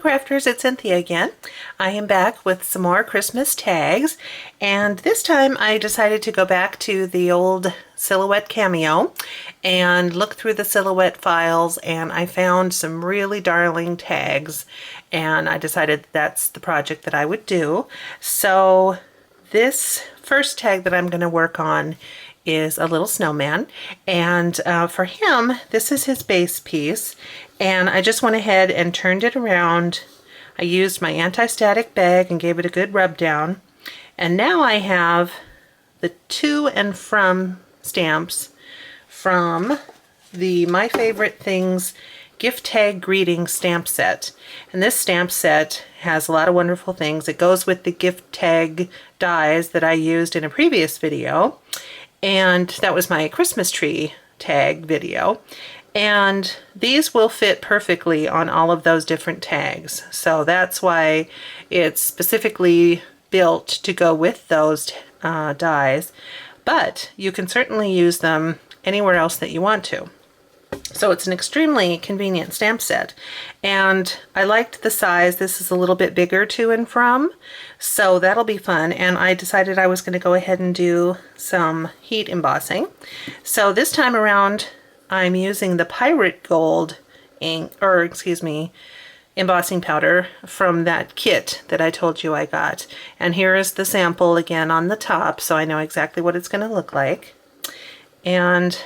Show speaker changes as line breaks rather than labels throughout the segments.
Crafters, it's Cynthia again. I am back with some more Christmas tags, and this time I decided to go back to the old Silhouette Cameo and look through the Silhouette files, and I found some really darling tags, and I decided that's the project that I would do. So this first tag that I'm going to work on is a little snowman, and for him this is his base piece, and I just went ahead and turned it around. I used my anti-static bag and gave it a good rub down, and now I have the to and from stamps from the My Favorite Things gift tag greeting stamp set. And this stamp set has a lot of wonderful things. It goes with the gift tag dies that I used in a previous video, and that was my Christmas tree tag video, and these will fit perfectly on all of those different tags. So that's why it's specifically built to go with those dies, but you can certainly use them anywhere else that you want to. So it's an extremely convenient stamp set, and I liked the size. This is a little bit bigger to and from, so that'll be fun. And I decided I was going to go ahead and do some heat embossing. So this time around I'm using the Pirate Gold ink, or excuse me, embossing powder from that kit that I told you I got. And here is the sample again on the top, so I know exactly what it's going to look like. And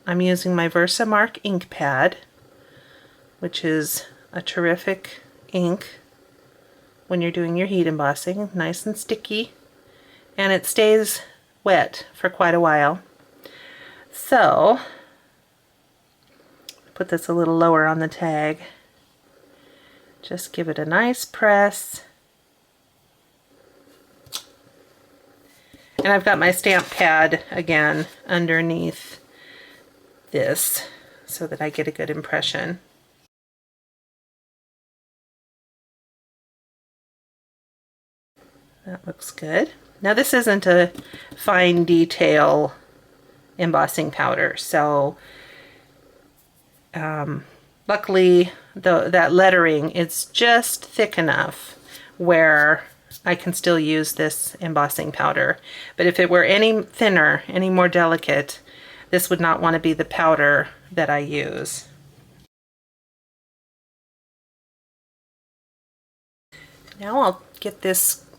I'm using my Versamark ink pad, which is a terrific ink when you're doing your heat embossing. Nice and sticky, and it stays wet for quite a while. So put this a little lower on the tag. Just give it a nice press. And I've got my stamp pad again underneath this so that I get a good impression. That looks good. Now this isn't a fine detail embossing powder, so luckily that lettering is just thick enough where I can still use this embossing powder. But if it were any thinner, any more delicate, this would not want to be the powder that I use. Now I'll get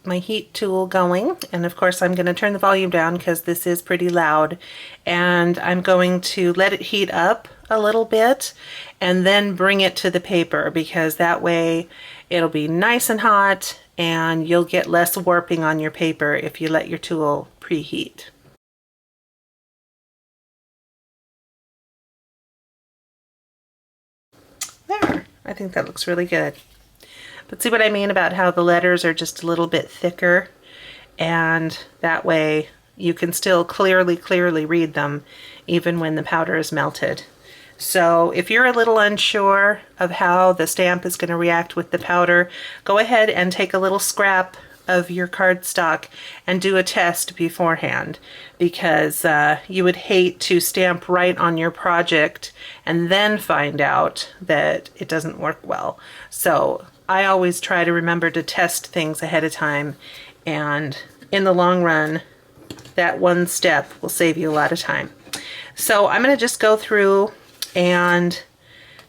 my heat tool going, and of course I'm going to turn the volume down because this is pretty loud, and I'm going to let it heat up a little bit and then bring it to the paper, because that way it'll be nice and hot and you'll get less warping on your paper if you let your tool preheat. There, I think that looks really good. But see what I mean about how the letters are just a little bit thicker, and that way you can still clearly read them even when the powder is melted. So if you're a little unsure of how the stamp is going to react with the powder, go ahead and take a little scrap of your cardstock and do a test beforehand, because you would hate to stamp right on your project and then find out that it doesn't work well. So I always try to remember to test things ahead of time, and in the long run that one step will save you a lot of time. So I'm going to just go through and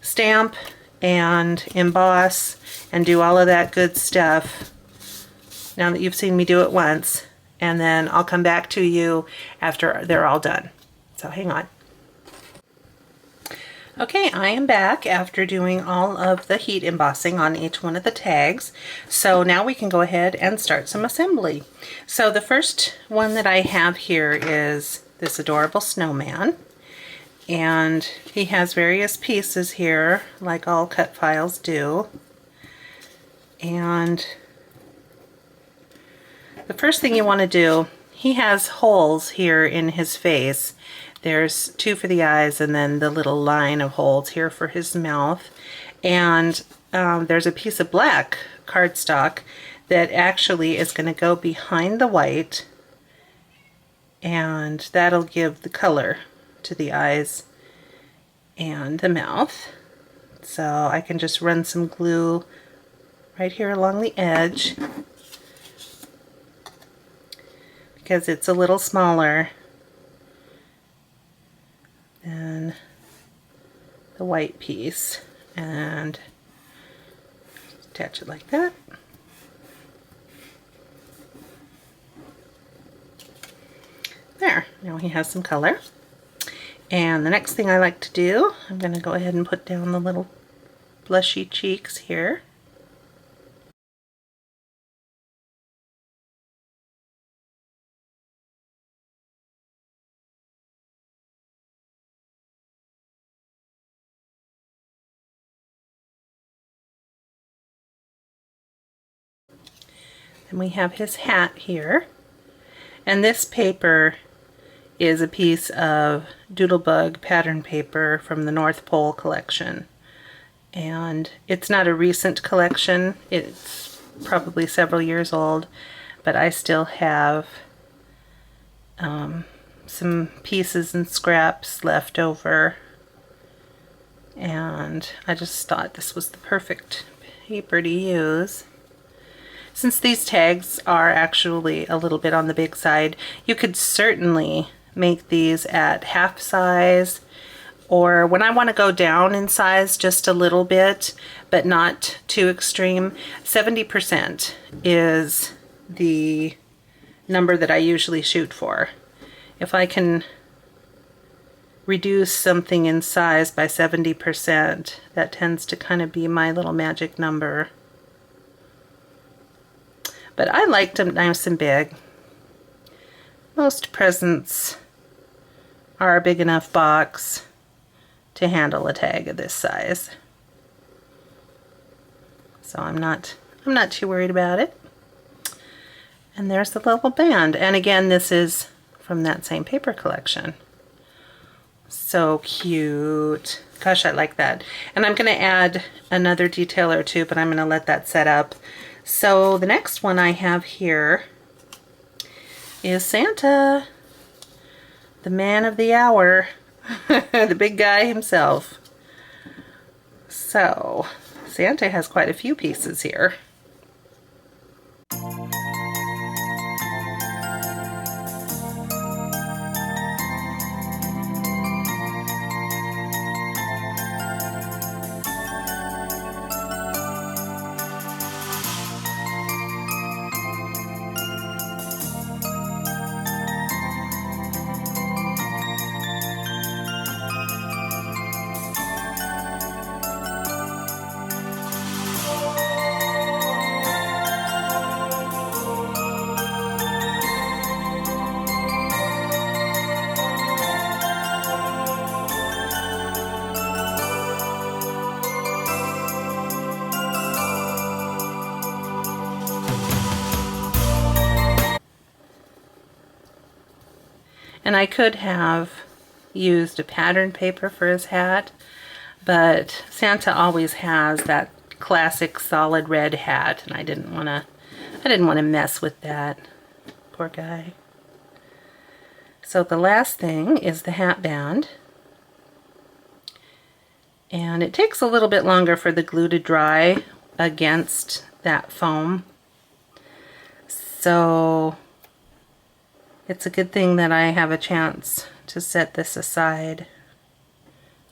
stamp and emboss and do all of that good stuff now that you've seen me do it once, and then I'll come back to you after they're all done. So hang on. Okay, I am back after doing all of the heat embossing on each one of the tags. So now we can go ahead and start some assembly. So the first one that I have here is this adorable snowman. And he has various pieces here, like all cut files do. And the first thing you want to do, he has holes here in his face. There's two for the eyes, and then the little line of holes here for his mouth. And there's a piece of black cardstock that actually is going to go behind the white, and that'll give the color to the eyes and the mouth. So I can just run some glue right here along the edge because it's a little smaller than the white piece, and attach it like that. There, now he has some color. And the next thing I like to do, I'm going to go ahead and put down the little blushy cheeks here. And we have his hat here. And this paper is a piece of Doodlebug pattern paper from the North Pole collection. And it's not a recent collection, it's probably several years old, but I still have some pieces and scraps left over, and I just thought this was the perfect paper to use. Since these tags are actually a little bit on the big side, you could certainly make these at half size, or when I want to go down in size just a little bit, but not too extreme, 70% is the number that I usually shoot for. If I can reduce something in size by 70%, that tends to kind of be my little magic number. But I like them nice and big. Most presents are a big enough box to handle a tag of this size. So I'm not too worried about it. And there's the little band. And again, this is from that same paper collection. So cute. Gosh, I like that. And I'm going to add another detail or two, but I'm going to let that set up. So the next one I have here is Santa, the man of the hour, the big guy himself. So Santa has quite a few pieces here. And I could have used a pattern paper for his hat, but Santa always has that classic solid red hat, and I didn't want to mess with that. Poor guy. So the last thing is the hat band. And it takes a little bit longer for the glue to dry against that foam. So it's a good thing that I have a chance to set this aside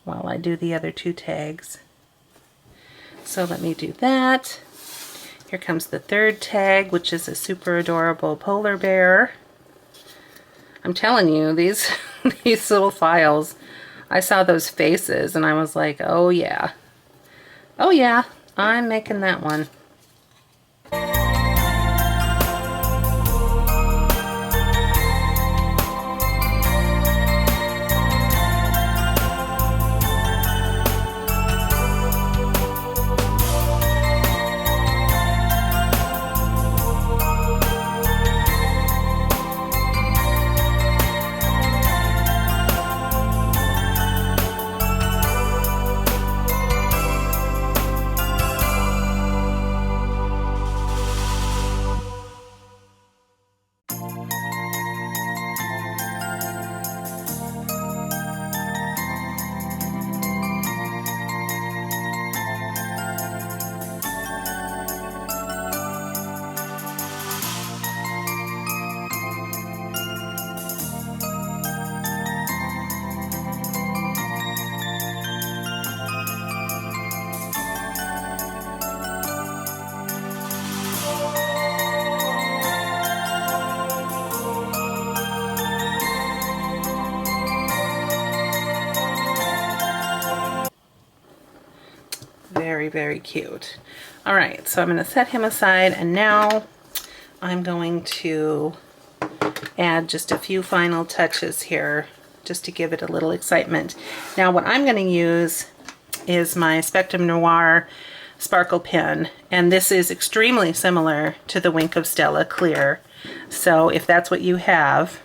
while I do the other two tags. So let me do that. Here comes the third tag, which is a super adorable polar bear. I'm telling you, these these little files, I saw those faces and I was like, oh yeah, I'm making that one. very, very cute. All right, so I'm going to set him aside, and now I'm going to add just a few final touches here just to give it a little excitement. Now what I'm going to use is my Spectrum Noir sparkle pen, and this is extremely similar to the Wink of Stella Clear. So if that's what you have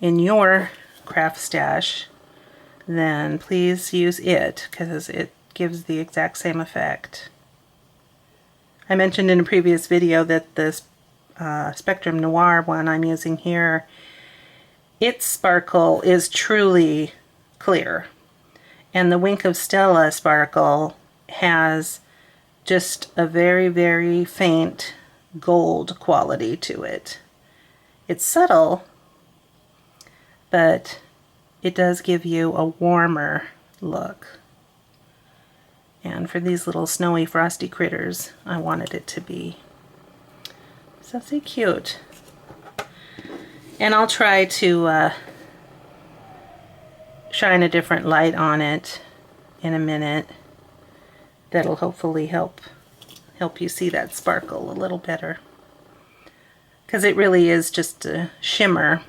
in your craft stash, then please use it because it gives the exact same effect. I mentioned in a previous video that this Spectrum Noir one I'm using here, its sparkle is truly clear, and the Wink of Stella sparkle has just a very, very faint gold quality to it. It's subtle, but it does give you a warmer look. And for these little snowy frosty critters, I wanted it to be so cute. And I'll try to shine a different light on it in a minute. That'll hopefully help you see that sparkle a little better. Because it really is just a shimmer.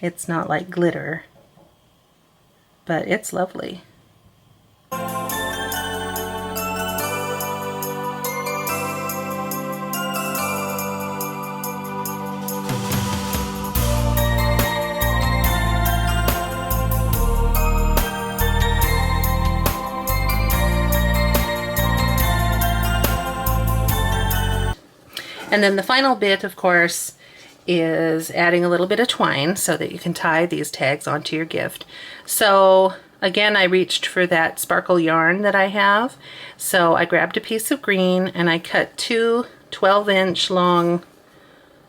It's not like glitter, but it's lovely. And then the final bit, of course, is adding a little bit of twine so that you can tie these tags onto your gift. So again, I reached for that sparkle yarn that I have. So I grabbed a piece of green and I cut two 12-inch long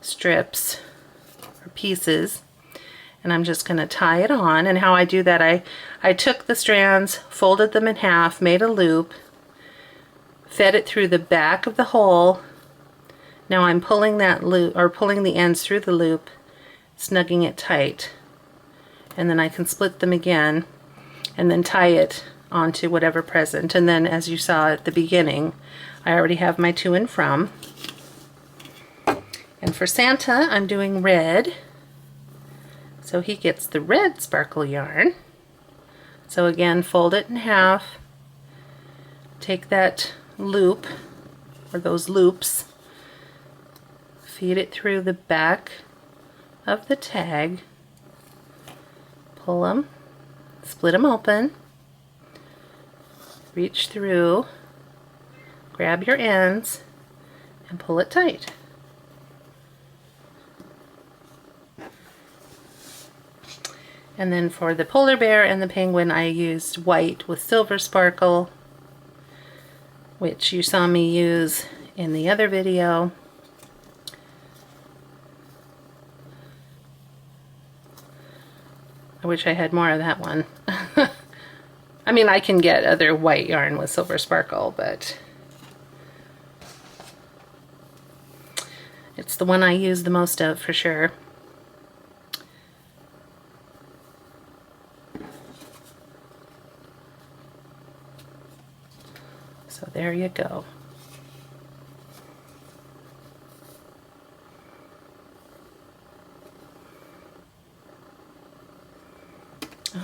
strips or pieces, and I'm just going to tie it on. And how I do that, I took the strands, folded them in half, made a loop, fed it through the back of the hole. Now I'm pulling that loop, or pulling the ends through the loop, snugging it tight, and then I can split them again and then tie it onto whatever present. And then, as you saw at the beginning, I already have my to and from. And for Santa, I'm doing red, so he gets the red sparkle yarn. So again, fold it in half, take that loop, or those loops, feed it through the back of the tag, pull them, split them open, reach through, grab your ends, and pull it tight. And then for the polar bear and the penguin, I used white with silver sparkle, which you saw me use in the other video. I wish I had more of that one. I mean, I can get other white yarn with silver sparkle, but it's the one I use the most of for sure. So there you go.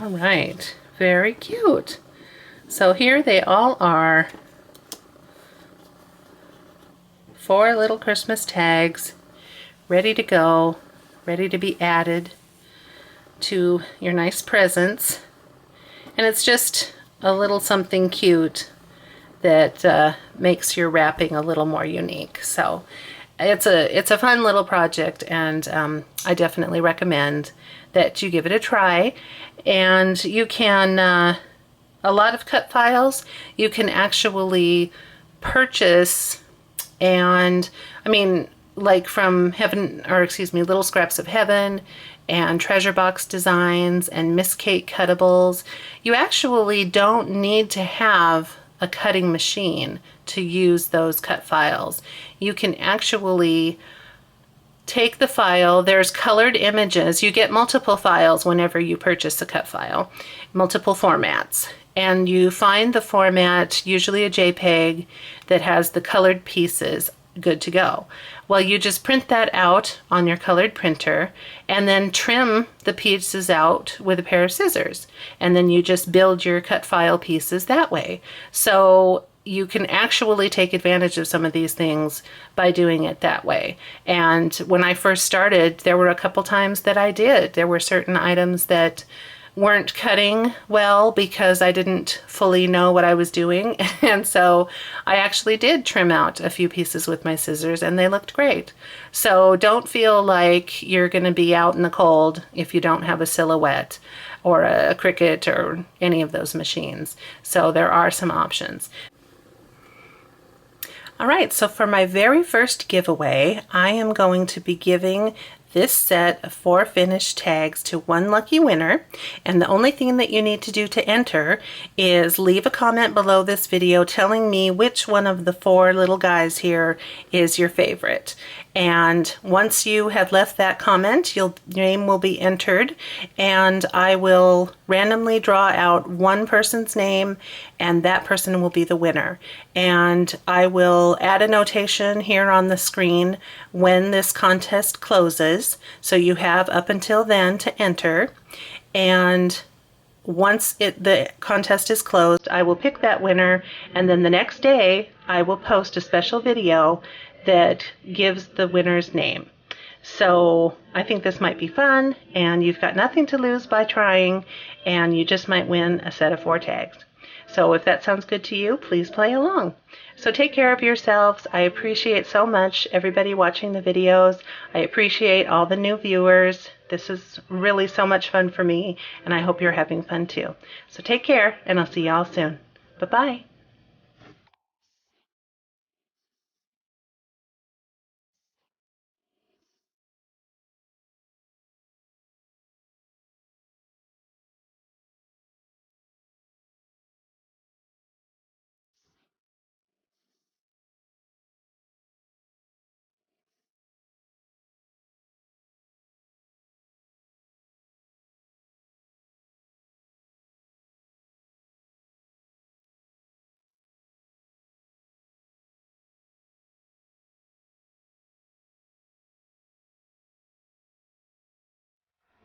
All right, very cute. So here they all are. 4 little Christmas tags ready to go, ready to be added to your nice presents. And it's just a little something cute that makes your wrapping a little more unique. So it's a fun little project, and I definitely recommend that you give it a try. And you can, a lot of cut files you can actually purchase, and I mean, like from Heaven, or excuse me, Little Scraps of Heaven and Treasure Box Designs and Miss Kate Cuttables, you actually don't need to have a cutting machine to use those cut files. You can actually take the file, there's colored images. You get multiple files whenever you purchase a cut file, multiple formats. and you find the format, usually a JPEG, that has the colored pieces good to go. Well, you just print that out on your colored printer and then trim the pieces out with a pair of scissors. And then you just build your cut file pieces that way. So you can actually take advantage of some of these things by doing it that way. And when I first started, there were a couple times that I did. There were certain items that weren't cutting well because I didn't fully know what I was doing. And so I actually did trim out a few pieces with my scissors and they looked great. So don't feel like you're going to be out in the cold if you don't have a Silhouette or a Cricut or any of those machines. So there are some options. All right, so for my very first giveaway, I am going to be giving this set of 4 finished tags to one lucky winner, and the only thing that you need to do to enter is leave a comment below this video telling me which one of the 4 little guys here is your favorite. And once you have left that comment, your name will be entered, and I will randomly draw out one person's name, and that person will be the winner. And I will add a notation here on the screen when this contest closes, so you have up until then to enter. And once the contest is closed, I will pick that winner, and then the next day I will post a special video that gives the winner's name. So I think this might be fun, and you've got nothing to lose by trying, and you just might win a set of 4 tags. So if that sounds good to you, please play along. So take care of yourselves. I appreciate so much everybody watching the videos. I appreciate all the new viewers. This is really so much fun for me, and I hope you're having fun too. So take care, and I'll see you all soon. Bye-bye.